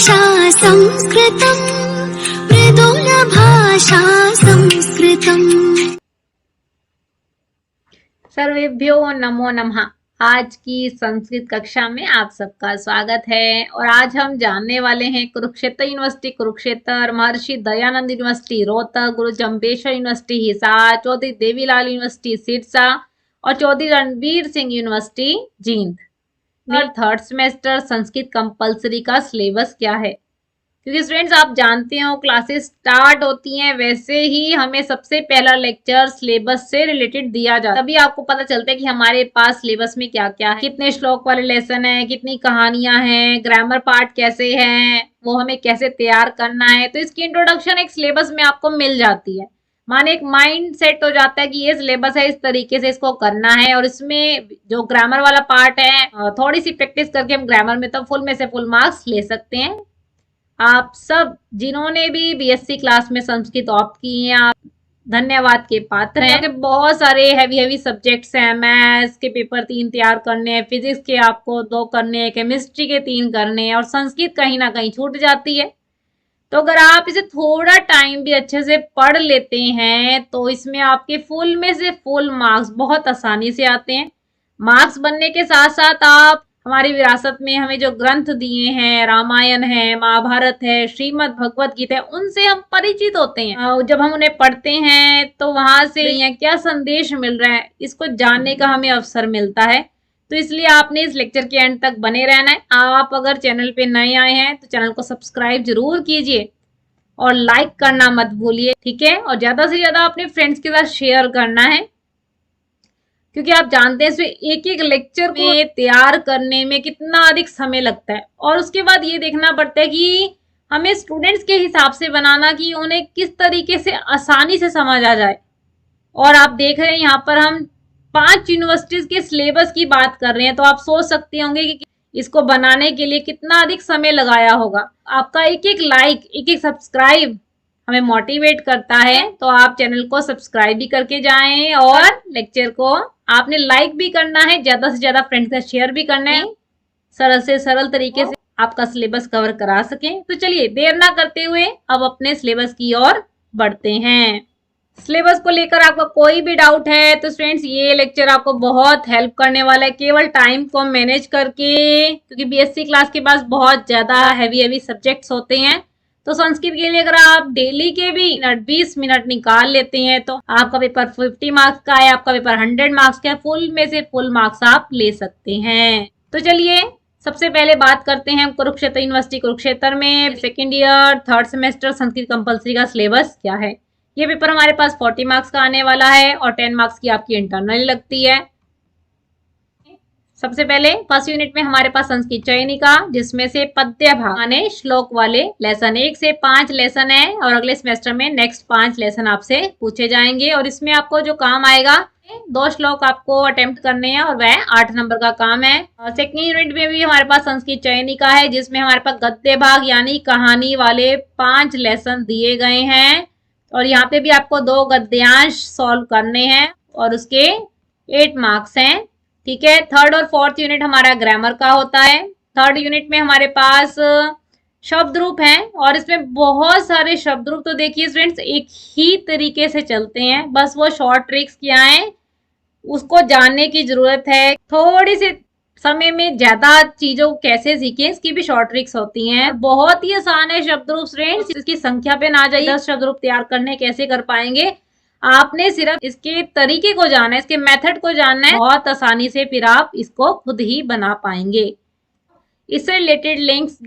भाषा संस्कृतम् मृदुलभाषा संस्कृतम्। सर्वेभ्यो नमो नमः। आज की संस्कृत कक्षा में आप सबका स्वागत है और आज हम जानने वाले हैं Kurukshetra university Kurukshetra, Maharshi Dayanand university Rohtak, Guru Jambheshwar university Hisar, Chaudhary Devilal university Sirsa और Chaudhary Ranbir Singh university Jind. Third semester Sanskrit compulsory का सिलेबस क्या है, क्योंकि स्टूडेंट्स आप जानते हो क्लासेस स्टार्ट होती हैं वैसे ही हमें सबसे पहला लेक्चर सिलेबस से रिलेटेड दिया जाता है। तभी आपको पता चलता है कि हमारे पास सिलेबस में क्या क्या है, कितने श्लोक वाले लेसन है, कितनी कहानियां हैं, ग्रामर पार्ट कैसे है, वो हमें कैसे तैयार करना है। तो इसकी इंट्रोडक्शन एक सिलेबस में आपको मिल जाती है। माने एक माइंड सेट हो जाता है कि ये सिलेबस है, इस तरीके से इसको करना है। और इसमें जो ग्रामर वाला पार्ट है थोड़ी सी प्रैक्टिस करके हम ग्रामर में तो फुल में से फुल मार्क्स ले सकते हैं। आप सब जिन्होंने भी बीएससी क्लास में संस्कृत ऑप्ट की हैं, आप धन्यवाद के पात्र हैं। बहुत सारे हैवी सब्जेक्ट्स हैं, मैथ्स के पेपर 3 तैयार करने हैं, फिजिक्स के आपको 2 करने हैं, केमिस्ट्री के 3 करने हैं और संस्कृत कहीं ना कहीं छूट जाती है। तो अगर आप इसे थोड़ा टाइम भी अच्छे से पढ़ लेते हैं तो इसमें आपके फुल में से फुल मार्क्स बहुत आसानी से आते हैं। मार्क्स बनने के साथ साथ आप हमारी विरासत में हमें जो ग्रंथ दिए हैं, रामायण है, महाभारत है, श्रीमद् भगवत गीता है, उनसे हम परिचित होते हैं। जब हम उन्हें पढ़ते हैं तो वहां से क्या संदेश मिल रहा है, इसको जानने का हमें अवसर मिलता है। तो इसलिए आपने इस लेक्चर के एंड तक बने रहना है। आप अगर चैनल पे नए आए हैं तो चैनल को सब्सक्राइब जरूर कीजिए और लाइक करना मत भूलिए, ठीक है। और ज्यादा से ज्यादा अपने फ्रेंड्स के साथ शेयर करना है, क्योंकि आप जानते हैं इसमें एक एक लेक्चर को तैयार करने में कितना अधिक समय लगता है। और उसके बाद ये देखना पड़ता है कि हमें स्टूडेंट्स के हिसाब से बनाना कि उन्हें किस तरीके से आसानी से समझ आ जाए। और आप देख रहे हैं यहाँ पर हम 5 यूनिवर्सिटीज के सिलेबस की बात कर रहे हैं, तो आप सोच सकते होंगे कि इसको बनाने के लिए कितना अधिक समय लगाया होगा। आपका एक एक लाइक, एक एक सब्सक्राइब हमें मोटिवेट करता है। तो आप चैनल को सब्सक्राइब भी करके जाएं और लेक्चर को आपने लाइक भी करना है, ज्यादा से ज्यादा फ्रेंड्स के साथ शेयर भी करना है, सरल से सरल तरीके से आपका सिलेबस कवर करा सकें। तो चलिए देर ना करते हुए अब अपने सिलेबस की ओर बढ़ते हैं। सिलेबस को लेकर आपका कोई भी डाउट है तो स्टूडेंट्स ये लेक्चर आपको बहुत हेल्प करने वाला है, केवल टाइम को मैनेज करके, क्योंकि बीएससी क्लास के पास बहुत ज्यादा हैवी सब्जेक्ट्स होते हैं। तो संस्कृत के लिए अगर आप डेली के भी 20 मिनट निकाल लेते हैं तो आपका पेपर 50 मार्क्स का है, आपका पेपर 100 मार्क्स का है, फुल में से फुल मार्क्स आप ले सकते हैं। तो चलिए सबसे पहले बात करते हैं कुरुक्षेत्र यूनिवर्सिटी कुरुक्षेत्र में second year third semester Sanskrit compulsory का सिलेबस क्या है। ये पेपर हमारे पास 40 मार्क्स का आने वाला है और 10 मार्क्स की आपकी इंटरनल लगती है। सबसे पहले फर्स्ट यूनिट में हमारे पास संस्कृत चयनिका, जिसमें से पद्य भाग माने श्लोक वाले लेसन 1 से 5 लेसन है और अगले सेमेस्टर में नेक्स्ट 5 लेसन आपसे पूछे जाएंगे। और इसमें आपको जो काम आएगा 2 श्लोक आपको अटेम्प्ट करने हैं और वह 8 नंबर का काम है। सेकेंड यूनिट में भी हमारे पास संस्कृत चयनिका है, जिसमें हमारे पास गद्य भाग यानी कहानी वाले 5 लेसन दिए गए हैं और यहाँ पे भी आपको 2 गद्यांश सॉल्व करने हैं और उसके 8 मार्क्स हैं, ठीक है। थर्ड और फोर्थ यूनिट हमारा ग्रामर का होता है। थर्ड यूनिट में हमारे पास शब्द रूप हैं और इसमें बहुत सारे शब्द रूप तो देखिए स्टूडेंट्स एक ही तरीके से चलते हैं, बस वो शॉर्ट ट्रिक्स क्या हैं उसको जानने की जरूरत है। थोड़ी सी समय में ज्यादा चीजों को कैसे सीखें इसकी भी शॉर्ट ट्रिक्स होती हैं। बहुत ही आसान है शब्द रूप स्टूडेंट्स, इसकी संख्या पे ना जाइए। 10 शब्द रूप तैयार करने कैसे कर पाएंगे, आपने सिर्फ इसके तरीके को जानना है, इसके मेथड को जानना है, बहुत आसानी से फिर आप इसको खुद ही बना पाएंगे। इससे रिलेटेड लिंक्स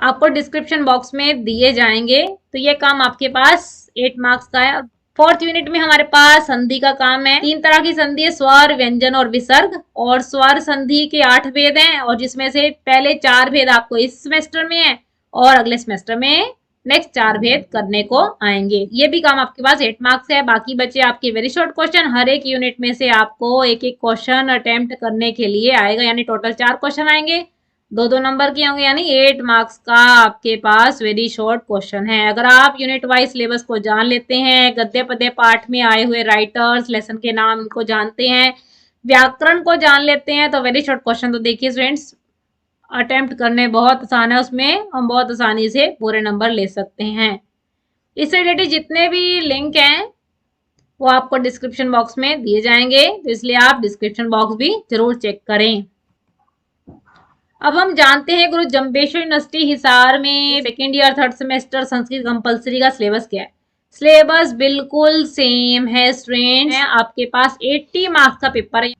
आपको डिस्क्रिप्शन बॉक्स में दिए जाएंगे। तो ये काम आपके पास 8 मार्क्स का है। फोर्थ यूनिट में हमारे पास संधि का काम है। 3 तरह की संधि है, स्वर, व्यंजन और विसर्ग। और स्वर संधि के 8 भेद हैं और जिसमें से पहले 4 भेद आपको इस सेमेस्टर में है और अगले सेमेस्टर में नेक्स्ट 4 भेद करने को आएंगे। ये भी काम आपके पास 8 मार्क्स है। बाकी बचे आपके वेरी शॉर्ट क्वेश्चन, हर एक यूनिट में से आपको एक एक क्वेश्चन अटेम्प्ट करने के लिए आएगा, यानी टोटल 4 क्वेश्चन आएंगे, 2-2 नंबर के होंगे, यानी 8 मार्क्स का आपके पास वेरी शॉर्ट क्वेश्चन है। अगर आप यूनिट वाइज सिलेबस को जान लेते हैं, गद्य पद्य पाठ में आए हुए राइटर्स लेसन के नाम इनको जानते हैं, व्याकरण को जान लेते हैं, तो वेरी शॉर्ट क्वेश्चन तो देखिए स्टूडेंट्स अटेम्प्ट करने बहुत आसान है, उसमें हम बहुत आसानी से पूरे नंबर ले सकते हैं। इससे रिलेटेड जितने भी लिंक हैं वो आपको डिस्क्रिप्शन बॉक्स में दिए जाएंगे, तो इसलिए आप डिस्क्रिप्शन बॉक्स भी जरूर चेक करें। अब हम जानते हैं गुरु जम्बेश्वर यूनिवर्सिटी हिसार में second year third semester Sanskrit compulsory का सिलेबस क्या है। सिलेबस बिल्कुल सेम है स्टूडेंट्स, आपके पास 80 मार्क्स का पेपर है।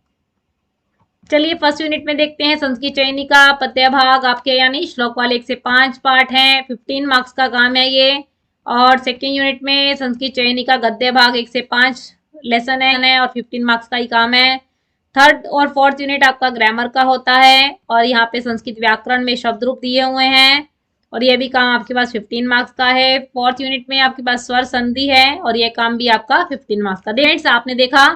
चलिए फर्स्ट यूनिट में देखते हैं संस्कृत चयनिका पद्य भाग आपके यानी श्लोक वाले 1 से 5 पार्ट हैं, 15 मार्क्स का काम है ये। और सेकेंड यूनिट में संस्कृत चयनिका गद्य भाग 1 से 5 लेसन है और 15 मार्क्स का ही काम है। थर्ड और फोर्थ यूनिट आपका ग्रामर का होता है और यहाँ पे संस्कृत व्याकरण में शब्द रूप दिए हुए हैं और ये भी काम आपके पास 15 मार्क्स का है। फोर्थ यूनिट में आपके पास स्वर संधि है और ये काम भी आपका 15 मार्क्स का। फ्रेंड्स आपने देखा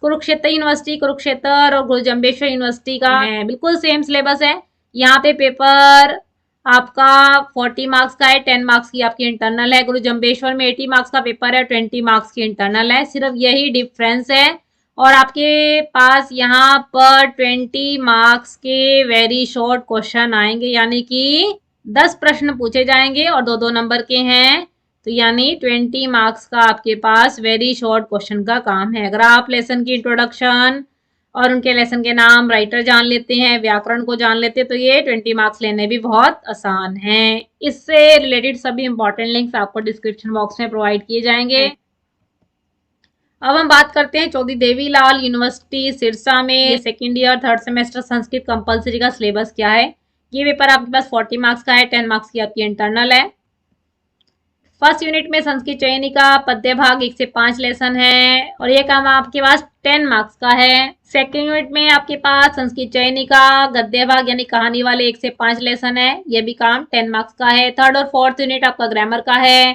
कुरुक्षेत्र यूनिवर्सिटी कुरुक्षेत्र और गुरु जम्बेश्वर यूनिवर्सिटी का बिल्कुल सेम सिलेबस है। यहाँ पे पेपर आपका 40 मार्क्स का है, 10 मार्क्स की आपकी इंटरनल है। गुरु जम्बेश्वर में 80 मार्क्स का पेपर है, 20 मार्क्स की इंटरनल है। सिर्फ यही डिफरेंस है और आपके पास यहाँ पर 20 मार्क्स के वेरी शॉर्ट क्वेश्चन आएंगे, यानी कि 10 प्रश्न पूछे जाएंगे और 2-2 नंबर के हैं, तो यानी 20 मार्क्स का आपके पास वेरी शॉर्ट क्वेश्चन का काम है। अगर आप लेसन की इंट्रोडक्शन और उनके लेसन के नाम राइटर जान लेते हैं, व्याकरण को जान लेते हैं, तो ये 20 मार्क्स लेने भी बहुत आसान है। इससे रिलेटेड सभी इंपॉर्टेंट लिंक्स आपको डिस्क्रिप्शन बॉक्स में प्रोवाइड किए जाएंगे। अब हम बात करते हैं चौधरी देवीलाल यूनिवर्सिटी सिरसा में second year third semester Sanskrit compulsory का सिलेबस क्या है। ये पेपर आपके पास 40 मार्क्स का है, 10 मार्क्स की आपकी इंटरनल है। फर्स्ट यूनिट में संस्कृत चयनिका पद्य भाग 1 से 5 लेसन है और ये काम आपके पास 10 मार्क्स का है। सेकेंड यूनिट में आपके पास संस्कृत चयनिका गद्य भाग यानी कहानी वाले 1 से 5 लेसन है, ये भी काम 10 मार्क्स का है। थर्ड और फोर्थ यूनिट आपका ग्रामर का है।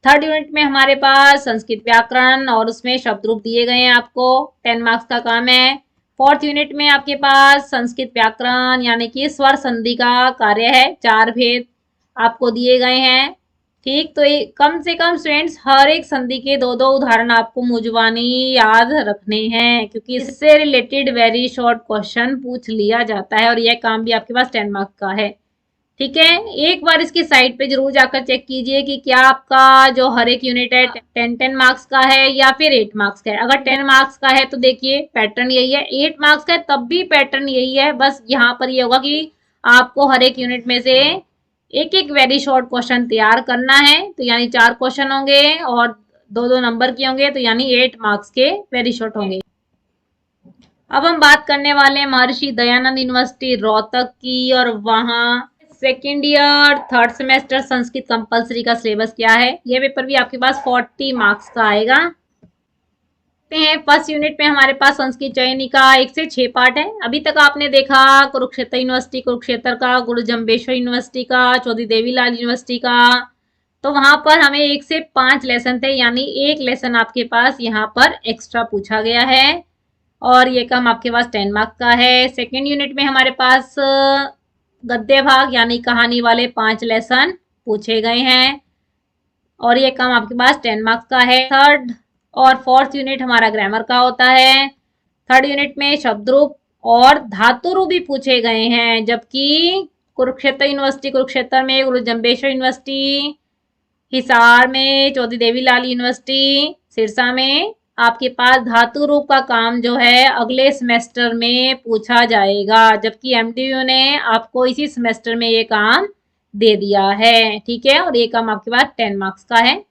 थर्ड यूनिट में हमारे पास संस्कृत व्याकरण और उसमें शब्द रूप दिए गए हैं, आपको 10 मार्क्स का काम है। फोर्थ यूनिट में आपके पास संस्कृत व्याकरण यानी कि स्वर संधि का कार्य है, 4 भेद आपको दिए गए हैं। ठीक, तो कम से कम स्टूडेंट्स हर एक संधि के 2-2 उदाहरण आपको मुजवानी याद रखने हैं, क्योंकि इससे रिलेटेड वेरी शॉर्ट क्वेश्चन पूछ लिया जाता है और यह काम भी आपके पास 10 मार्क्स का है। ठीक है, एक बार इसकी साइट पे जरूर जाकर चेक कीजिए कि क्या आपका जो हर एक यूनिट है 10 मार्क्स का है या फिर 8 मार्क्स का है। अगर 10 मार्क्स का है तो देखिए पैटर्न यही है, 8 मार्क्स का है तब भी पैटर्न यही है, बस यहाँ पर ये होगा कि आपको हर एक यूनिट में से एक एक वेरी शॉर्ट क्वेश्चन तैयार करना है, तो यानी 4 क्वेश्चन होंगे और 2-2 नंबर के होंगे, तो यानी 8 मार्क्स के वेरी शॉर्ट होंगे। अब हम बात करने वाले हैं महर्षि दयानंद यूनिवर्सिटी रोहतक की और वहाँ second year third semester Sanskrit compulsory का सिलेबस क्या है। यह पेपर भी आपके पास 40 मार्क्स का आएगा। फर्स्ट यूनिट में हमारे पास संस्कृत चयनिका 1 से 6 पार्ट है। अभी तक आपने देखा कुरुक्षेत्र यूनिवर्सिटी कुरुक्षेत्र का, गुरु जम्बेश्वर यूनिवर्सिटी का, चौधरी देवीलाल यूनिवर्सिटी का, तो वहां पर हमें 1 से 5 लेसन थे, यानी एक लेसन आपके पास यहाँ पर एक्स्ट्रा पूछा गया है और ये काम आपके पास 10 मार्क्स का है। सेकेंड यूनिट में हमारे पास गद्य भाग यानी कहानी वाले 5 लेसन पूछे गए हैं और ये काम आपके पास 10 मार्क्स का है। थर्ड और फोर्थ यूनिट हमारा ग्रामर का होता है। थर्ड यूनिट में शब्द रूप और धातु रूप भी पूछे गए हैं, जबकि कुरुक्षेत्र यूनिवर्सिटी कुरुक्षेत्र में, गुरु जम्बेश्वर यूनिवर्सिटी हिसार में, चौधरी देवीलाल यूनिवर्सिटी सिरसा में आपके पास धातु रूप का काम जो है अगले सेमेस्टर में पूछा जाएगा, जबकि एमटीयू ने आपको इसी सेमेस्टर में ये काम दे दिया है। ठीक है, और ये काम आपके पास 10 मार्क्स का है।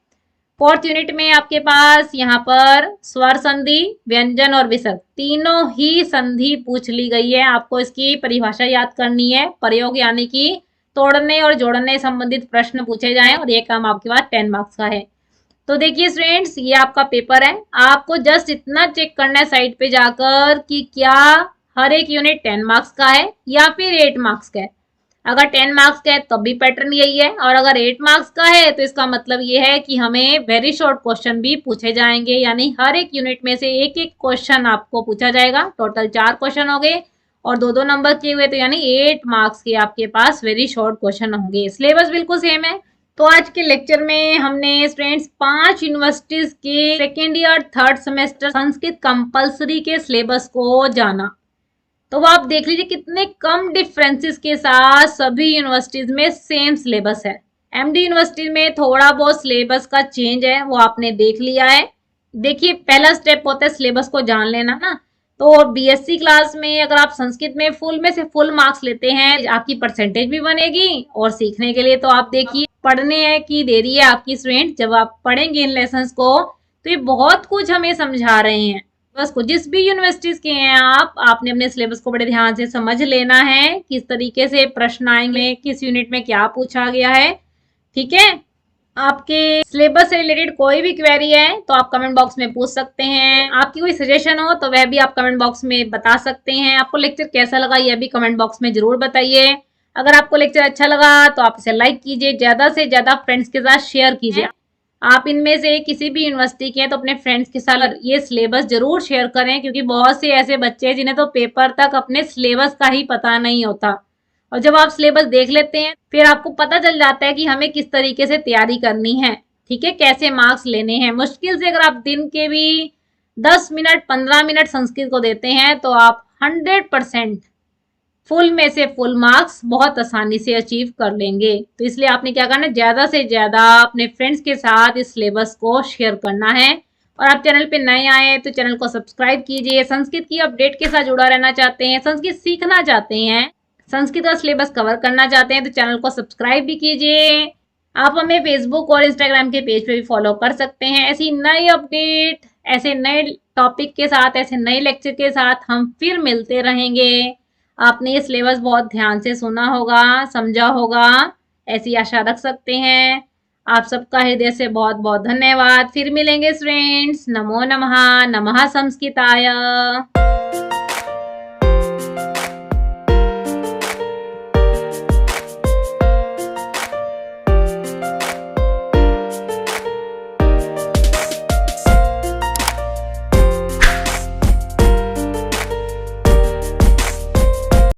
फोर्थ यूनिट में आपके पास यहाँ पर स्वर संधि, व्यंजन और विसर्ग तीनों ही संधि पूछ ली गई है। आपको इसकी परिभाषा याद करनी है। प्रयोग यानी कि तोड़ने और जोड़ने संबंधित प्रश्न पूछे जाएं और ये काम आपके पास 10 मार्क्स का है। तो देखिए स्टूडेंट्स, ये आपका पेपर है, आपको जस्ट इतना चेक करना है साइट पे जाकर कि क्या हर एक यूनिट 10 मार्क्स का है या फिर 8 मार्क्स का है। अगर 10 मार्क्स का है तब भी पैटर्न यही है और अगर 8 मार्क्स का है तो इसका मतलब ये है कि हमें वेरी शॉर्ट क्वेश्चन भी पूछे जाएंगे, यानी हर एक यूनिट में से एक एक क्वेश्चन आपको पूछा जाएगा। टोटल 4 क्वेश्चन हो गए और 2-2 नंबर किए हुए, तो यानी 8 मार्क्स के आपके पास वेरी शॉर्ट क्वेश्चन होंगे। सिलेबस बिल्कुल सेम है। तो आज के लेक्चर में हमने स्टूडेंट्स 5 यूनिवर्सिटीज के second year third semester Sanskrit compulsory के सिलेबस को जाना। तो वो आप देख लीजिए कितने कम डिफरेंसेस के साथ सभी यूनिवर्सिटीज में सेम सिलेबस है। एमडी यूनिवर्सिटी में थोड़ा बहुत सिलेबस का चेंज है, वो आपने देख लिया है। देखिए पहला स्टेप होता है सिलेबस को जान लेना ना। तो बीएससी क्लास में अगर आप संस्कृत में फुल में से फुल मार्क्स लेते हैं, आपकी परसेंटेज भी बनेगी और सीखने के लिए तो आप देखिए पढ़ने की देरी है आपकी स्टूडेंट। जब आप पढ़ेंगे इन लेसन्स को तो ये बहुत कुछ हमें समझा रहे हैं। बस को जिस भी यूनिवर्सिटीज के हैं आपने अपने सिलेबस को बड़े ध्यान से समझ लेना है, किस तरीके से प्रश्न आएंगे, किस यूनिट में क्या पूछा गया है। ठीक है, आपके सिलेबस से रिलेटेड कोई भी क्वेरी है तो आप कमेंट बॉक्स में पूछ सकते हैं। आपकी कोई सजेशन हो तो वह भी आप कमेंट बॉक्स में बता सकते हैं। आपको लेक्चर कैसा लगा यह भी कमेंट बॉक्स में जरूर बताइए। अगर आपको लेक्चर अच्छा लगा तो आप इसे लाइक कीजिए, ज्यादा से ज्यादा फ्रेंड्स के साथ शेयर कीजिए। आप इनमें से किसी भी यूनिवर्सिटी के हैं तो अपने फ्रेंड्स के साथ ये सिलेबस जरूर शेयर करें, क्योंकि बहुत से ऐसे बच्चे हैं जिन्हें तो पेपर तक अपने सिलेबस का ही पता नहीं होता। और जब आप सिलेबस देख लेते हैं फिर आपको पता चल जाता है कि हमें किस तरीके से तैयारी करनी है। ठीक है, कैसे मार्क्स लेने हैं। मुश्किल से अगर आप दिन के भी 10 मिनट 15 मिनट संस्कृत को देते हैं तो आप 100% फुल में से फुल मार्क्स बहुत आसानी से अचीव कर लेंगे। तो इसलिए आपने क्या करना है, ज्यादा से ज्यादा अपने फ्रेंड्स के साथ इस सिलेबस को शेयर करना है। और आप चैनल पे नए आए तो चैनल को सब्सक्राइब कीजिए। संस्कृत की अपडेट के साथ जुड़ा रहना चाहते हैं, संस्कृत सीखना चाहते हैं, संस्कृत का सिलेबस कवर करना चाहते हैं तो चैनल को सब्सक्राइब भी कीजिए। आप हमें फेसबुक और इंस्टाग्राम के पेज पे भी फॉलो कर सकते हैं। ऐसी नई अपडेट, ऐसे नए टॉपिक के साथ, ऐसे नए लेक्चर के साथ हम फिर मिलते रहेंगे। आपने ये सिलेबस बहुत ध्यान से सुना होगा, समझा होगा, ऐसी आशा रख सकते हैं। आप सबका हृदय से बहुत बहुत धन्यवाद। फिर मिलेंगे फ्रेंड्स। नमो नमः। नमः संस्कृताय।